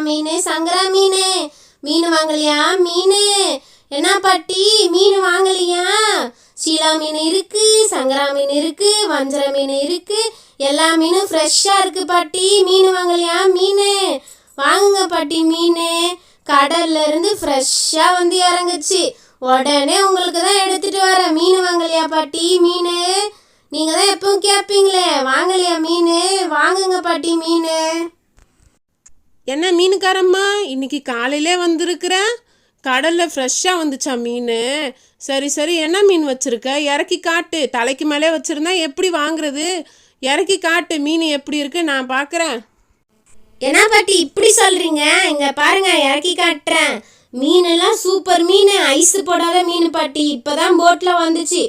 மீன், சங்கரா மீன். மீன் வாங்கலையா? மீன் என்ன பாட்டி மீன் வாங்கலையா? ஷீலா மீன் இருக்கு, சங்கரா மீன் இருக்கு, வஞ்சர மீன் இருக்கு, எல்லா மீனும் ஃப்ரெஷ்ஷாக இருக்கு பாட்டி. மீன் வாங்கலையா? மீன் வாங்குங்க பாட்டி. மீன் கடல்ல இருந்து ஃப்ரெஷ்ஷாக வந்து இறங்குச்சு. உடனே உங்களுக்கு தான் எடுத்துட்டு வரேன். மீன் வாங்கலையா பாட்டி? மீன் நீங்கள் தான் எப்பவும் கேட்பீங்களே, வாங்கலையா மீன்? வாங்குங்க பாட்டி மீன். என்ன மீனுக்காரம்மா, இன்னைக்கு காலையிலே வந்திருக்கிற? கடலில் ஃப்ரெஷ்ஷாக வந்துச்சா மீன்? சரி சரி, என்ன மீன் வச்சுருக்க? இறக்கி காட்டு. தலைக்கு மேலே வச்சுருந்தா எப்படி வாங்குறது? இறக்கி காட்டு, மீன் எப்படி இருக்கு நான் பார்க்குறேன். என்ன பாட்டி இப்படி சொல்கிறீங்க? இங்கே பாருங்க, இறக்கி காட்டுறேன். மீனெல்லாம் சூப்பர் மீன், ஐஸு போடாத மீன் பாட்டி. இப்போ தான் போட்டில் வந்துச்சு,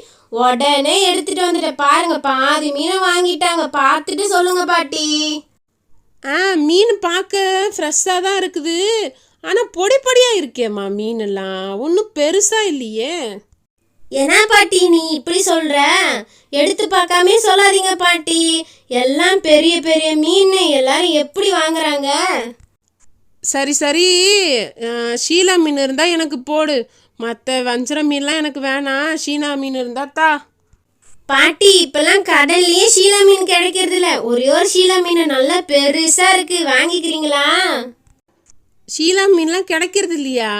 உடனே எடுத்துகிட்டு வந்துட்டேன். பாருங்க, பாதி மீனை வாங்கிட்டாங்க. பார்த்துட்டு சொல்லுங்க பாட்டி. மீன் பார்க்க ஃப்ரெஷ்ஷாக தான் இருக்குது, ஆனால் பொடி பொடியாக இருக்கேம்மா மீனெல்லாம், ஒன்றும் பெருசாக இல்லையே. என்ன பாட்டி நீ இப்படி சொல்கிற? எடுத்து பார்க்காமே சொல்லாதீங்க பாட்டி. எல்லாம் பெரிய பெரிய மீன், எல்லாரும் எப்படி வாங்குறாங்க? சரி சரி, ஷீலா மீன் இருந்தால் எனக்கு போடு. மற்ற வஞ்சர மீன்லாம் எனக்கு வேணாம். ஷீலா மீன் இருந்தால் தா. பாட்டி இப்பெல்லாம் கடல்லையே ஷீலா மீன் கிடைக்கிறது இல்லை. ஒரே ஒரு ஷீலா மீன் நல்லா பெருசாக இருக்கு, வாங்கிக்கிறீங்களா? ஷீலா மீன்லாம் கிடைக்கிறது இல்லையா?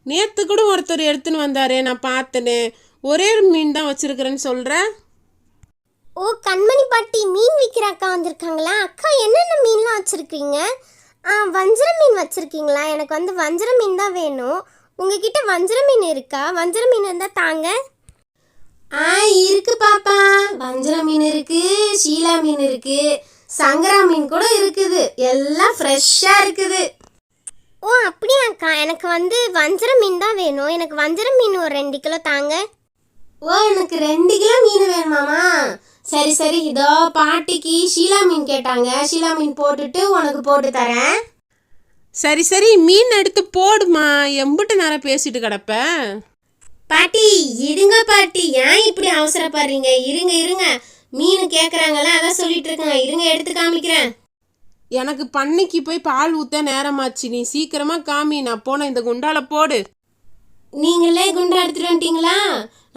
நேற்று கூட ஒருத்தர் எடுத்துன்னு வந்தாரு, நான் பார்த்தேன்னு. ஒரே ஒரு மீன் தான் வச்சுருக்கிறேன்னு சொல்கிறேன். ஓ கண்மணி பாட்டி, மீன் விற்கிற அக்கா வந்திருக்காங்களா? அக்கா என்னென்ன மீன்லாம் வச்சுருக்கீங்க? வஞ்சர மீன் வச்சுருக்கீங்களா? எனக்கு வந்து வஞ்சர மீன் தான் வேணும். உங்ககிட்ட வஞ்சர மீன் இருக்கா? வஞ்சர மீன் இருந்தால் தாங்க. இருக்கு பாப்பா. வஞ்சர மீன் இருக்கு, ஷீலா மீன் இருக்கு, சங்கரா மீன் கூட இருக்குது. எல்லாம் ஃப்ரெஷ்ஷாக இருக்குது. ஓ அப்படியாக்கா, எனக்கு வந்து வஞ்சர மீன் தான் வேணும். எனக்கு வஞ்சர மீன் ஒரு 2 கிலோ தாங்க. ஓ எனக்கு 2 கிலோ மீன் வேணுமாமா? சரி சரி, இதோ பாட்டிக்கு ஷீலா மீன் கேட்டாங்க, ஷீலா மீன் போட்டுட்டு உனக்கு போட்டு தரேன். சரி சரி, மீன் எடுத்து போடுமா, எம்பிட்டு நேரம் பேசிட்டு கிடப்ப. பாட்டி இருங்க பாட்டி, ஏன் இப்படி அவசரப்படுறீங்க? இருங்க இருங்க, மீன் கேட்குறாங்கல்ல, அதான் சொல்லிட்டு இருக்காங்க. இருங்க எடுத்து காமிக்கிறேன். எனக்கு பண்ணைக்கு போய் பால் ஊற்ற நேரமாச்சு, நீ சீக்கிரமாக காமி. நான் போன இந்த குண்டால போடு. நீங்களே குண்டா எடுத்துட்டு வந்துட்டீங்களா?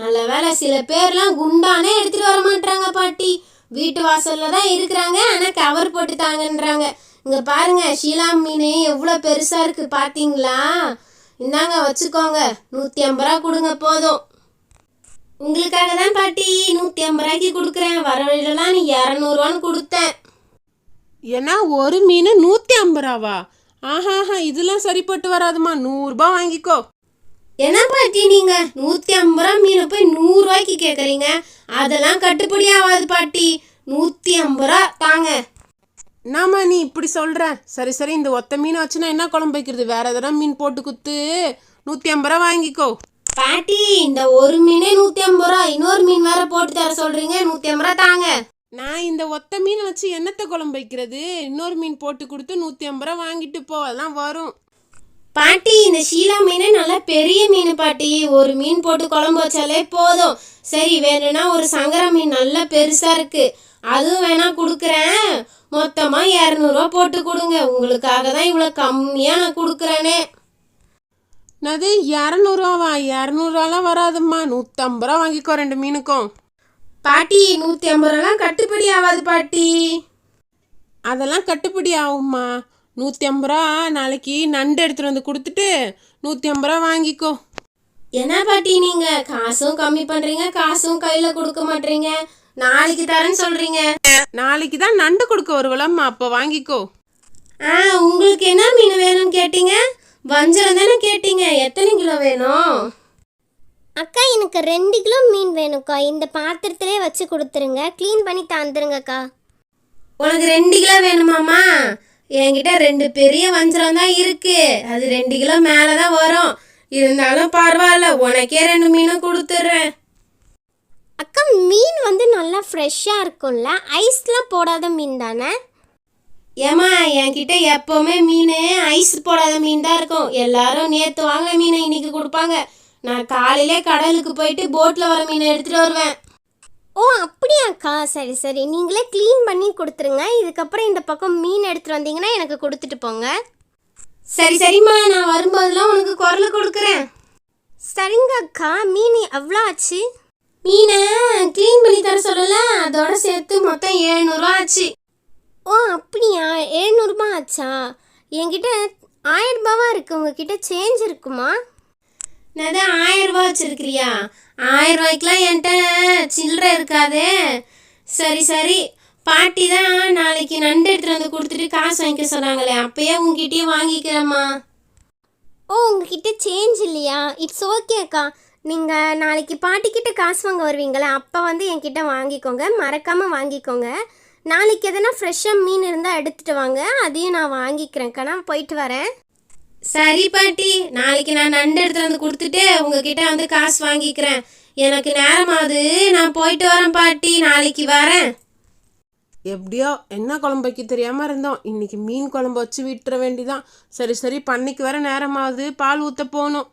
நல்ல வேலை, சில பேர்லாம் குண்டானே எடுத்துட்டு வர மாட்டாங்க பாட்டி. வீட்டு வாசல்ல தான் இருக்கிறாங்க, ஆனால் கவர் போட்டு தாங்கன்றாங்க. இங்கே பாருங்க, ஷீலா மீன் எவ்வளோ பெருசாக இருக்குது பார்த்தீங்களா? இந்தாங்க வச்சுக்கோங்க, 150 ரூபா கொடுங்க போதும். உங்களுக்காக தான் பாட்டி 150 ரூபாய்க்கு கொடுக்குறேன். வர வழியிலலாம் நீ 200 கொடுத்தேன். ஏன்னா ஒரு மீன் 150 ரூபாவா? ஆஹாஹா, இதெல்லாம் சரிப்பட்டு வராதுமா. 100 ரூபா வாங்கிக்கோ. என்ன பாட்டி நீங்க 150 ரூபா மீனை போய் 100 ரூபாய்க்கு கேட்குறீங்க? அதெல்லாம் கட்டுப்படி ஆகாது பாட்டி. 150 ரூபா தாங்க. நாம நீ இப்படி சொல்ற? சரி சரி, இந்த ஒத்த மீன் வச்சுன்னா என்ன குழம்பு வைக்கிறது? வேற எதனா மீன் போட்டு குத்து. 150 ரூபா வாங்கிக்கோ. பாட்டி இந்த ஒரு மீனே 150 ரூபா, இன்னொரு மீன் வேற போட்டு தர சொல்றீங்க. 150 ரூபா தாங்க. நான் இந்த ஒத்த மீன் வச்சு என்னத்தை குழம்பு வைக்கிறது? இன்னொரு மீன் போட்டு கொடுத்து 150 ரூபா வாங்கிட்டு போ, அதெல்லாம் வரும். பாட்டி இந்த ஷீலா மீனே நல்லா பெரிய மீன் பாட்டி. ஒரு மீன் போட்டு குழம்பு வச்சாலே போதும். சரி, வேணும்னா ஒரு சங்கரா மீன் நல்லா பெருசா இருக்கு, அதுவும் வேணா கொடுக்குறேன். மொத்தமாக 200 ரூபா போட்டு கொடுங்க. உங்களுக்காக தான் இவ்வளோ கம்மியாக நான் கொடுக்குறேனே. அது 200 ரூபாவா? 200 ரூபாலாம் வராதும்மா. 150 ரூபா வாங்கிக்கோ 2 மீனுக்கும். பாட்டி 150 ரூபாலாம் கட்டுப்படி ஆகாது பாட்டி. அதெல்லாம் கட்டுப்படி ஆகும்மா. 150 ரூபா நாளைக்கு நண்டு எடுத்துகிட்டு வந்து கொடுத்துட்டு 150 ரூபா வாங்கிக்கோ. என்ன பாட்டி நீங்கள் காசும் கம்மி பண்ணுறீங்க, காசும் கையில் கொடுக்க மாட்டீங்க. நாளைக்கு தரேன்னு சொல்கிறீங்க. நாளைக்கு தான் நண்டு கொடுக்க வருவலம்மா, அப்போ வாங்கிக்கோ. உங்களுக்கு என்ன மீன் வேணும்னு கேட்டீங்க? வஞ்சரம் தானே கேட்டீங்க. எத்தனை கிலோ வேணும்? அக்கா எனக்கு 2 கிலோ மீன் வேணும்க்கா. இந்த பாத்திரத்திலே வச்சு கொடுத்துருங்க, க்ளீன் பண்ணி தந்துருங்கக்கா. உனக்கு 2 கிலோ வேணுமாம்மா? என்கிட்ட 2 பெரிய வஞ்சரம் தான் இருக்கு, அது 2 கிலோ மேலே தான் வரும். இருந்தாலும் பரவாயில்ல, உனக்கே 2 மீனும் கொடுத்துட்றேன். அக்கா மீன் வந்து நல்லா ஃப்ரெஷ்ஷாக இருக்கும்ல, ஐஸ்லாம் போடாத மீன் தானே? ஏம்மா என்கிட்ட எப்போவுமே மீன் ஐஸ் போடாத மீன் தான் இருக்கும். எல்லாரும் நேற்று வாங்க மீனை இன்னைக்கு கொடுப்பாங்க. நான் காலையிலே கடலுக்கு போயிட்டு போட்டில் வர மீனை எடுத்துகிட்டு வருவேன். ஓ அப்படியாக்கா, சரி சரி, நீங்களே க்ளீன் பண்ணி கொடுத்துருங்க. இதுக்கப்புறம் இந்த பக்கம் மீன் எடுத்துகிட்டு வந்தீங்கன்னா எனக்கு கொடுத்துட்டு போங்க. சரி சரிம்மா, நான் வரும்போதெல்லாம் உனக்கு குரல் கொடுக்குறேன். சரிங்க அக்கா, மீன் எவ்வளோ ஆச்சு? மீனை க்ளீன் பண்ணி தர சொல்லல, அதோட சேர்த்து மொத்தம் 700 ஆச்சு. ஓ அப்படியா, 700 ரூபாய் ஆச்சா? என்கிட்ட 1000 ரூபாவா இருக்கு, உங்ககிட்ட சேஞ்ச் இருக்குமா? நான் 1000 ரூபா வச்சிருக்கிறியா? 1000 ரூபாய்க்குலாம் என்கிட்ட சில்லறை இருக்காதே. சரி சரி, பாட்டி தான் நாளைக்கு நண்டு எடுத்துகிட்டு வந்து கொடுத்துட்டு காசு வாங்கிக்க சொன்னாங்களே, அப்பயே உங்ககிட்டயே வாங்கிக்கிறேம்மா. ஓ உங்ககிட்ட சேஞ்ச் இல்லையா? இட்ஸ் ஓகே அக்கா. நீங்கள் நாளைக்கு பாட்டிக்கிட்ட காசு வாங்க வருவீங்களே, அப்போ வந்து என்கிட்ட வாங்கிக்கோங்க, மறக்காமல் வாங்கிக்கோங்க. நாளைக்கு எதனா ஃப்ரெஷ்ஷாக மீன் இருந்தால் எடுத்துகிட்டு வாங்க, அதையும் நான் வாங்கிக்கிறேன்க்கா. நான் போயிட்டு வரேன். சரி பாட்டி, நாளைக்கு நான் நண்டு எடுத்துகிட்டு வந்து கொடுத்துட்டு உங்ககிட்ட வந்து காசு வாங்கிக்கிறேன். எனக்கு நேரமாவது, நான் போயிட்டு வரேன் பாட்டி, நாளைக்கு வரேன். எப்படியோ என்ன குழம்பு வைக்க தெரியாமல் இருந்தோம், இன்னைக்கு மீன் குழம்பு வச்சு விட்டுற வேண்டிதான். சரி சரி, பண்ணைக்கு வர நேரமாவது, பால் ஊற்ற போகணும்.